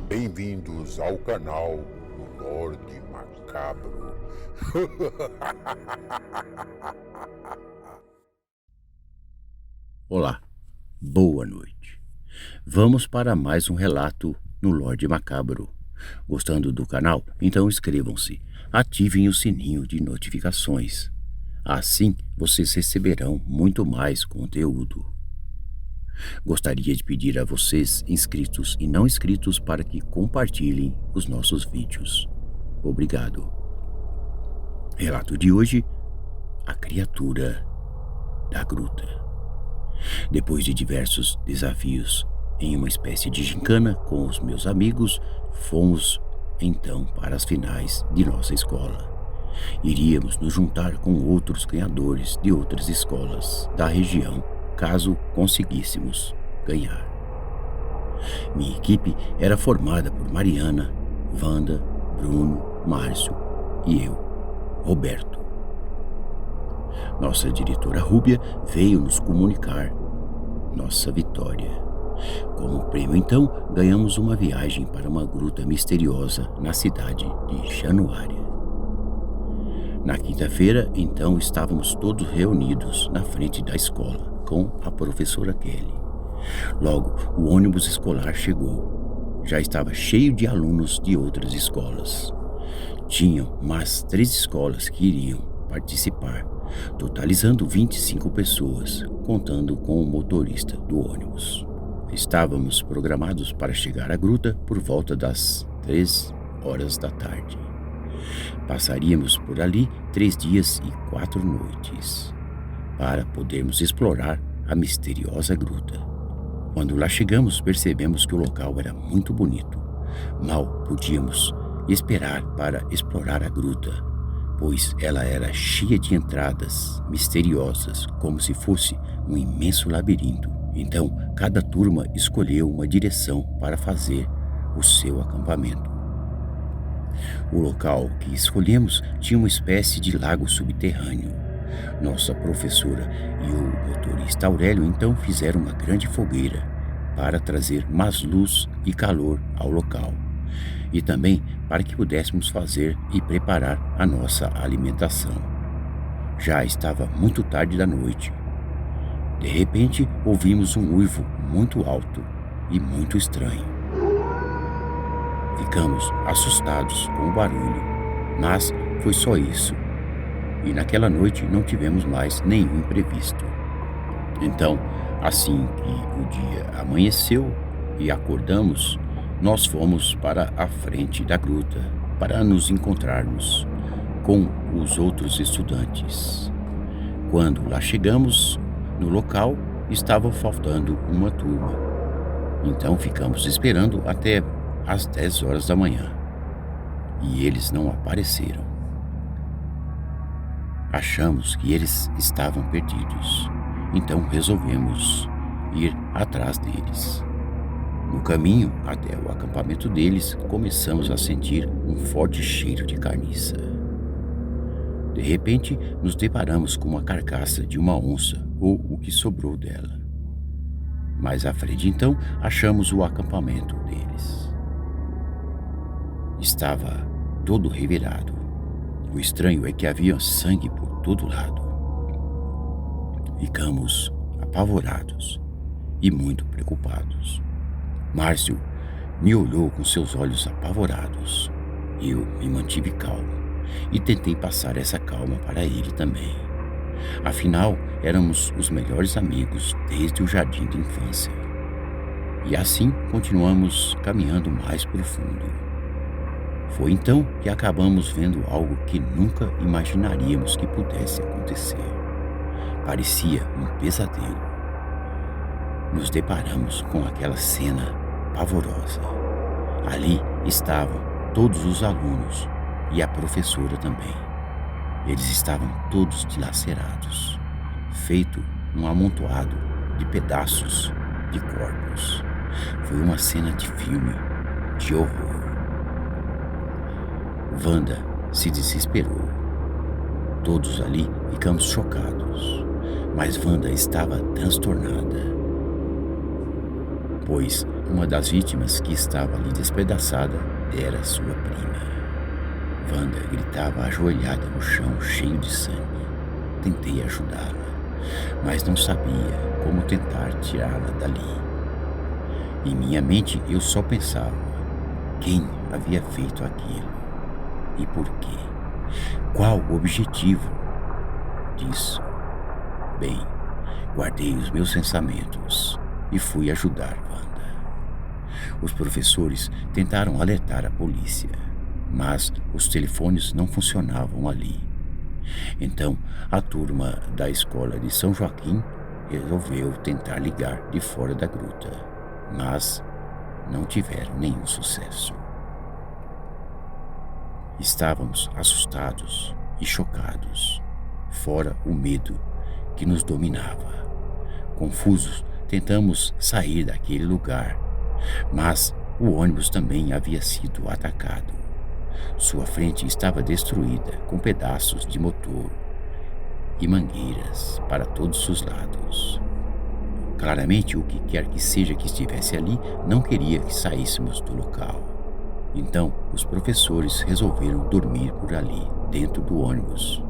Bem-vindos ao canal do Lorde Macabro. Olá, boa noite. Vamos para mais um relato no Lorde Macabro. Gostando do canal? Então inscrevam-se, ativem o sininho de notificações. Assim vocês receberão muito mais conteúdo. Gostaria de pedir a vocês, inscritos e não inscritos, para que compartilhem os nossos vídeos. Obrigado. Relato de hoje: a criatura da gruta. Depois de diversos desafios em uma espécie de gincana com os meus amigos, fomos então para as finais de nossa escola. Iríamos nos juntar com outros ganhadores de outras escolas da região, caso conseguíssemos ganhar. Minha equipe era formada por Mariana, Wanda, Bruno, Márcio e eu, Roberto. Nossa diretora Rúbia veio nos comunicar nossa vitória. Como prêmio, então, ganhamos uma viagem para uma gruta misteriosa na cidade de Januária. Na quinta-feira, então, estávamos todos reunidos na frente da escola com a professora Kelly. Logo, o ônibus escolar chegou. Já estava cheio de alunos de outras escolas. Tinham mais 3 escolas que iriam participar, totalizando 25 pessoas, contando com o motorista do ônibus. Estávamos programados para chegar à gruta por volta das 3 horas da tarde. Passaríamos por ali 3 dias e 4 noites, para podermos explorar a misteriosa gruta. Quando lá chegamos, percebemos que o local era muito bonito. Mal podíamos esperar para explorar a gruta, pois ela era cheia de entradas misteriosas, como se fosse um imenso labirinto. Então, cada turma escolheu uma direção para fazer o seu acampamento. O local que escolhemos tinha uma espécie de lago subterrâneo. Nossa professora e o motorista Aurélio então fizeram uma grande fogueira para trazer mais luz e calor ao local, e também para que pudéssemos fazer e preparar a nossa alimentação. Já estava muito tarde da noite. De repente, ouvimos um uivo muito alto e muito estranho. Ficamos assustados com o barulho, mas foi só isso. E naquela noite não tivemos mais nenhum imprevisto. Então, assim que o dia amanheceu e acordamos, nós fomos para a frente da gruta para nos encontrarmos com os outros estudantes. Quando lá chegamos no local, estava faltando uma turma. Então ficamos esperando até às 10 horas da manhã e eles não apareceram. Achamos que eles estavam perdidos, então resolvemos ir atrás deles. No caminho até o acampamento deles, começamos a sentir um forte cheiro de carniça. De repente, nos deparamos com uma carcaça de uma onça, ou o que sobrou dela. Mais à frente, então, achamos o acampamento deles. Estava todo revirado. O estranho é que havia sangue por todo lado. Ficamos apavorados e muito preocupados. Márcio me olhou com seus olhos apavorados. Eu me mantive calmo e tentei passar essa calma para ele também. Afinal, éramos os melhores amigos desde o jardim de infância. E assim continuamos caminhando mais profundo. Foi então que acabamos vendo algo que nunca imaginaríamos que pudesse acontecer. Parecia um pesadelo. Nos deparamos com aquela cena pavorosa. Ali estavam todos os alunos e a professora também. Eles estavam todos dilacerados, feito um amontoado de pedaços de corpos. Foi uma cena de filme, de horror. Wanda se desesperou. Todos ali ficamos chocados, mas Wanda estava transtornada. pois uma das vítimas que estava ali despedaçada era sua prima. Wanda gritava ajoelhada no chão, cheio de sangue. Tentei ajudá-la, mas não sabia como tentar tirá-la dali. Em minha mente eu só pensava: quem havia feito aquilo? E por quê? Qual o objetivo disso? Bem, guardei os meus pensamentos e fui ajudar Wanda. Os professores tentaram alertar a polícia, mas os telefones não funcionavam ali. Então, a turma da escola de São Joaquim resolveu tentar ligar de fora da gruta, mas não tiveram nenhum sucesso. Estávamos assustados e chocados, fora o medo que nos dominava. Confusos, tentamos sair daquele lugar, mas o ônibus também havia sido atacado. Sua frente estava destruída, com pedaços de motor e mangueiras para todos os lados. Claramente, o que quer que seja que estivesse ali não queria que saíssemos do local. Então, os professores resolveram dormir por ali, dentro do ônibus.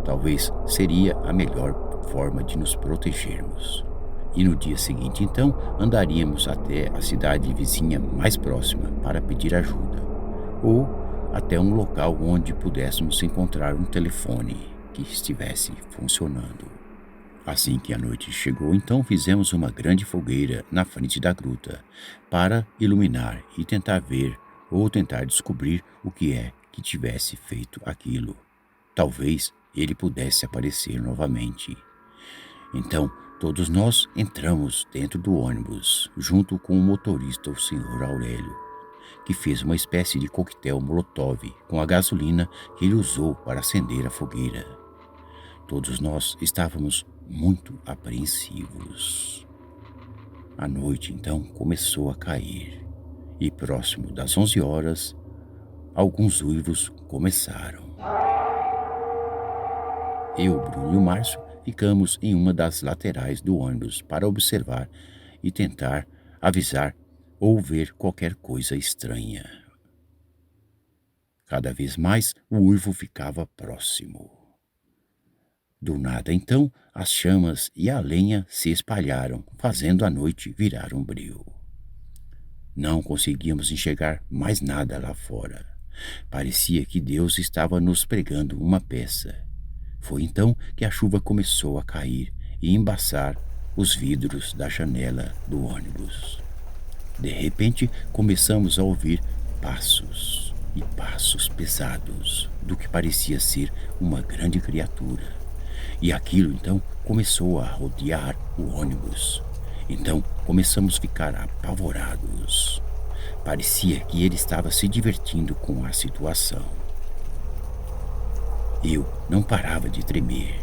Talvez seria a melhor forma de nos protegermos. E no dia seguinte, então, andaríamos até a cidade vizinha mais próxima para pedir ajuda, ou até um local onde pudéssemos encontrar um telefone que estivesse funcionando. Assim que a noite chegou, então fizemos uma grande fogueira na frente da gruta para iluminar e tentar ver ou tentar descobrir o que é que tivesse feito aquilo. Talvez ele pudesse aparecer novamente. Então, todos nós entramos dentro do ônibus, junto com o motorista, o Sr. Aurélio, que fez uma espécie de coquetel Molotov com a gasolina que ele usou para acender a fogueira. Todos nós estávamos muito apreensivos. A noite, então, começou a cair, e próximo das 11 horas, alguns uivos começaram. Eu, Bruno e o Márcio ficamos em uma das laterais do ônibus para observar e tentar avisar ou ver qualquer coisa estranha. Cada vez mais o uivo ficava próximo. Do nada, então, as chamas e a lenha se espalharam, fazendo a noite virar um breu. Não conseguíamos enxergar mais nada lá fora. Parecia que Deus estava nos pregando uma peça. Foi então que a chuva começou a cair e embaçar os vidros da janela do ônibus. De repente, começamos a ouvir passos e passos pesados do que parecia ser uma grande criatura. E aquilo, então, começou a rodear o ônibus. Então, começamos a ficar apavorados. Parecia que ele estava se divertindo com a situação. Eu não parava de tremer.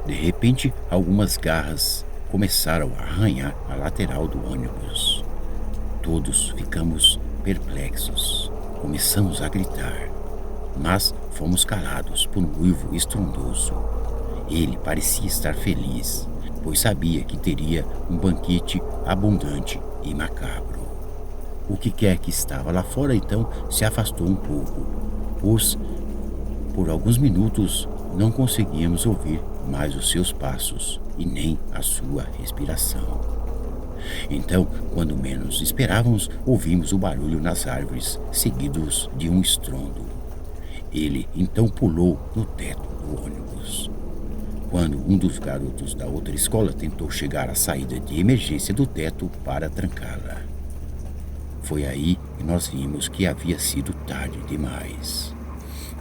De repente, algumas garras começaram a arranhar a lateral do ônibus. Todos ficamos perplexos. Começamos a gritar, mas fomos calados por um uivo estrondoso. Ele parecia estar feliz, pois sabia que teria um banquete abundante e macabro. O que quer que estava lá fora, então, se afastou um pouco, pois por alguns minutos não conseguíamos ouvir mais os seus passos e nem a sua respiração. Então, quando menos esperávamos, ouvimos o barulho nas árvores, seguidos de um estrondo. Ele então pulou no teto do ônibus. Quando um dos garotos da outra escola tentou chegar à saída de emergência do teto para trancá-la. Foi aí que nós vimos que havia sido tarde demais.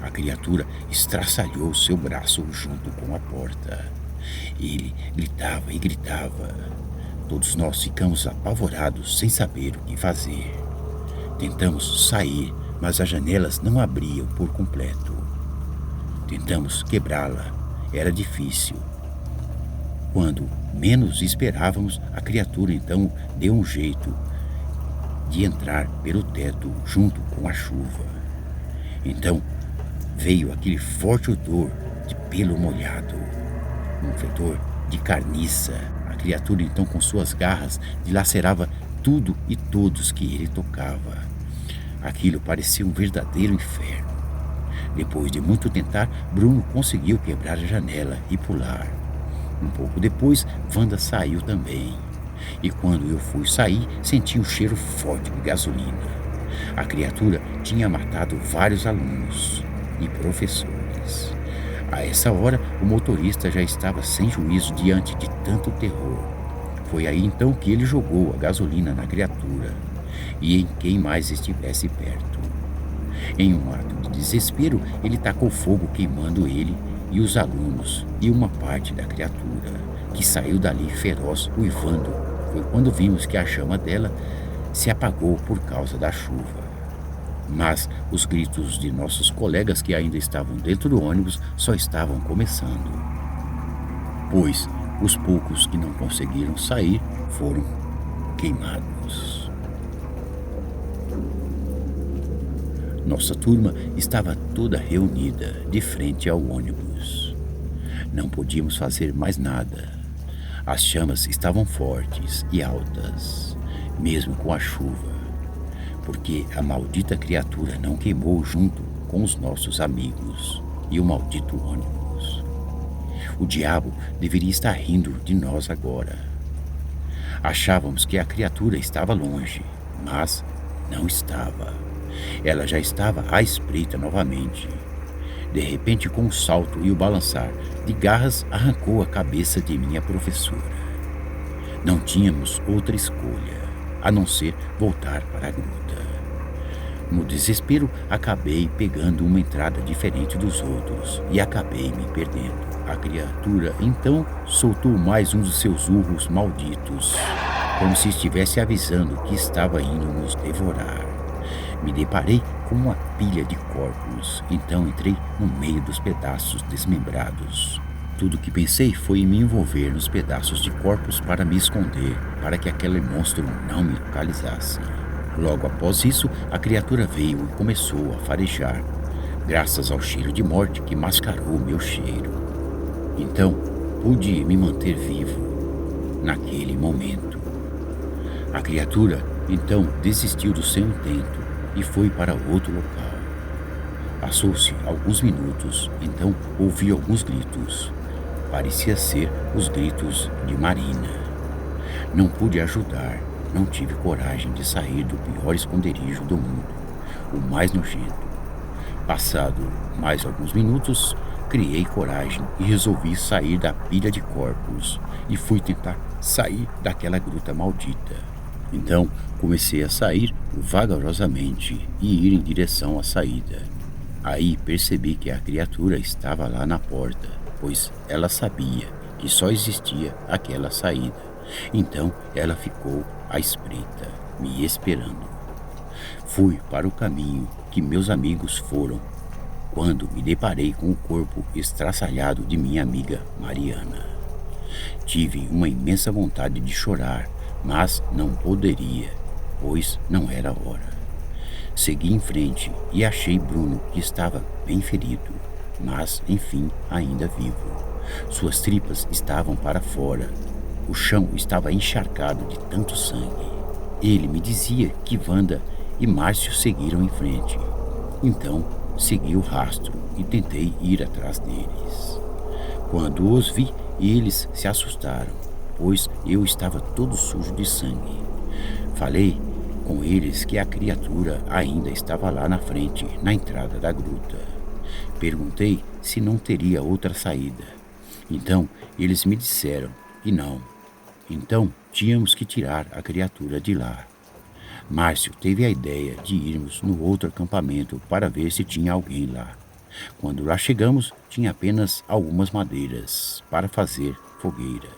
A criatura estraçalhou seu braço junto com a porta. Ele gritava e gritava. Todos nós ficamos apavorados, sem saber o que fazer. Tentamos sair, mas as janelas não abriam por completo. Tentamos quebrá-la. Era difícil. Quando menos esperávamos, a criatura então deu um jeito de entrar pelo teto junto com a chuva. Então veio aquele forte odor de pelo molhado, um fedor de carniça. A criatura então com suas garras dilacerava tudo e todos que ele tocava. Aquilo parecia um verdadeiro inferno. Depois de muito tentar, Bruno conseguiu quebrar a janela e pular. Um pouco depois, Wanda saiu também. E quando eu fui sair, senti um cheiro forte de gasolina. A criatura tinha matado vários alunos e professores. A essa hora, o motorista já estava sem juízo diante de tanto terror. Foi aí então que ele jogou a gasolina na criatura e em quem mais estivesse perto. Em um ato de desespero, ele tacou fogo queimando ele e os alunos e uma parte da criatura, que saiu dali feroz, uivando. Foi quando vimos que a chama dela se apagou por causa da chuva. Mas os gritos de nossos colegas que ainda estavam dentro do ônibus só estavam começando, pois os poucos que não conseguiram sair foram queimados. Nossa turma estava toda reunida de frente ao ônibus. Não podíamos fazer mais nada. As chamas estavam fortes e altas, mesmo com a chuva, porque a maldita criatura não queimou junto com os nossos amigos e o maldito ônibus. O diabo deveria estar rindo de nós agora. Achávamos que a criatura estava longe, mas não estava. Ela já estava à espreita novamente. De repente, com um salto e o balançar de garras, arrancou a cabeça de minha professora. Não tínhamos outra escolha, a não ser voltar para a gruta. No desespero, acabei pegando uma entrada diferente dos outros e acabei me perdendo. A criatura, então, soltou mais um dos seus urros malditos, como se estivesse avisando que estava indo nos devorar. Me deparei com uma pilha de corpos, então entrei no meio dos pedaços desmembrados. Tudo que pensei foi em me envolver nos pedaços de corpos para me esconder, para que aquele monstro não me localizasse. Logo após isso, a criatura veio e começou a farejar, graças ao cheiro de morte que mascarou meu cheiro. Então, pude me manter vivo naquele momento. A criatura, então, desistiu do seu intento e foi para outro local. Passou-se alguns minutos, então ouvi alguns gritos. Parecia ser os gritos de Marina. Não pude ajudar, não tive coragem de sair do pior esconderijo do mundo, o mais nojento. Passado mais alguns minutos, criei coragem e resolvi sair da pilha de corpos e fui tentar sair daquela gruta maldita. Então, comecei a sair vagarosamente e ir em direção à saída. Aí percebi que a criatura estava lá na porta, pois ela sabia que só existia aquela saída. Então, ela ficou à espreita, me esperando. Fui para o caminho que meus amigos foram, quando me deparei com o corpo estraçalhado de minha amiga Mariana. Tive uma imensa vontade de chorar, mas não poderia, pois não era hora. Segui em frente e achei Bruno, que estava bem ferido, mas, enfim, ainda vivo. Suas tripas estavam para fora. O chão estava encharcado de tanto sangue. Ele me dizia que Wanda e Márcio seguiram em frente. Então, segui o rastro e tentei ir atrás deles. Quando os vi, eles se assustaram, pois eu estava todo sujo de sangue. Falei com eles que a criatura ainda estava lá na frente, na entrada da gruta. Perguntei se não teria outra saída. Então, eles me disseram que não. Então, tínhamos que tirar a criatura de lá. Márcio teve a ideia de irmos no outro acampamento para ver se tinha alguém lá. Quando lá chegamos, tinha apenas algumas madeiras para fazer fogueira.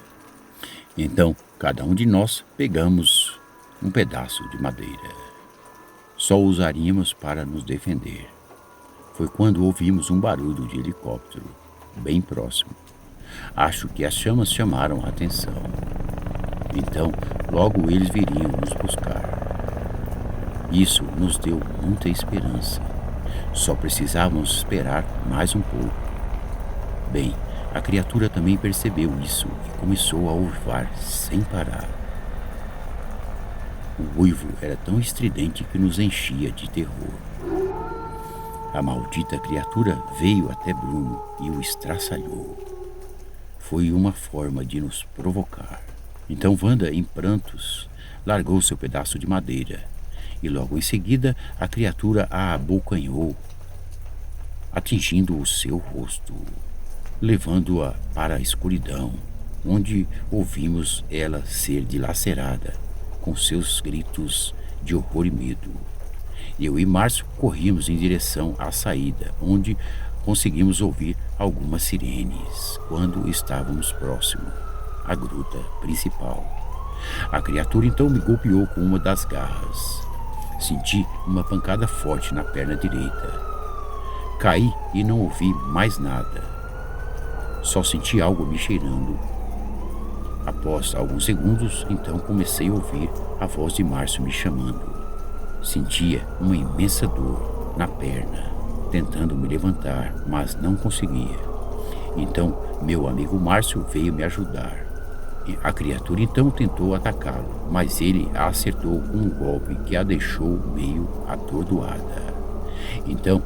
Então, cada um de nós pegamos um pedaço de madeira. Só usaríamos para nos defender. Foi quando ouvimos um barulho de helicóptero, bem próximo. Acho que as chamas chamaram a atenção. Então, logo eles viriam nos buscar. Isso nos deu muita esperança. Só precisávamos esperar mais um pouco. Bem, A criatura também percebeu isso e começou a uivar sem parar. O uivo era tão estridente que nos enchia de terror. A maldita criatura veio até Bruno e o estraçalhou. Foi uma forma de nos provocar. Então Wanda, em prantos, largou seu pedaço de madeira e logo em seguida a criatura a abocanhou, atingindo o seu rosto, levando-a para a escuridão, onde ouvimos ela ser dilacerada com seus gritos de horror e medo. Eu e Márcio corrimos em direção à saída, onde conseguimos ouvir algumas sirenes quando estávamos próximo à gruta principal. A criatura então me golpeou com uma das garras. Senti uma pancada forte na perna direita. Caí e não ouvi mais nada. Só senti algo me cheirando. Após alguns segundos, então comecei a ouvir a voz de Márcio me chamando. Sentia uma imensa dor na perna, tentando me levantar, mas não conseguia. Então, meu amigo Márcio veio me ajudar. A criatura então tentou atacá-lo, mas ele a acertou com um golpe que a deixou meio atordoada. Então,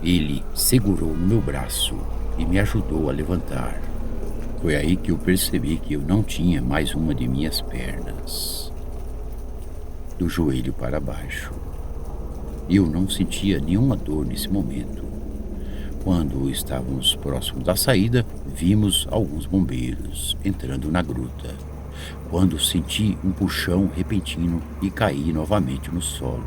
ele segurou no meu braço e me ajudou a levantar. Foi aí que eu percebi que eu não tinha mais uma de minhas pernas, do joelho para baixo. Eu não sentia nenhuma dor nesse momento. Quando estávamos próximo da saída, vimos alguns bombeiros entrando na gruta, quando senti um puxão repentino e caí novamente no solo.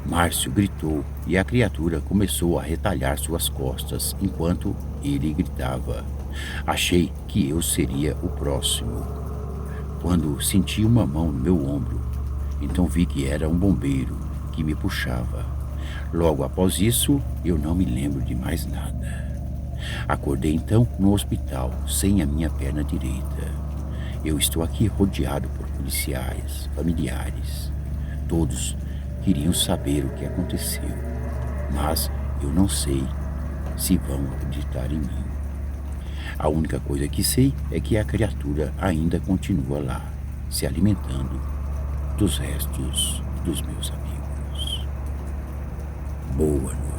Márcio gritou e a criatura começou a retalhar suas costas enquanto ele gritava. Achei que eu seria o próximo, quando senti uma mão no meu ombro. Então vi que era um bombeiro que me puxava. Logo após isso, eu não me lembro de mais nada. Acordei então no hospital, sem a minha perna direita. Eu estou aqui rodeado por policiais, familiares. Todos queriam saber o que aconteceu, mas eu não sei se vão acreditar em mim. A única coisa que sei é que a criatura ainda continua lá, se alimentando dos restos dos meus amigos. Boa noite.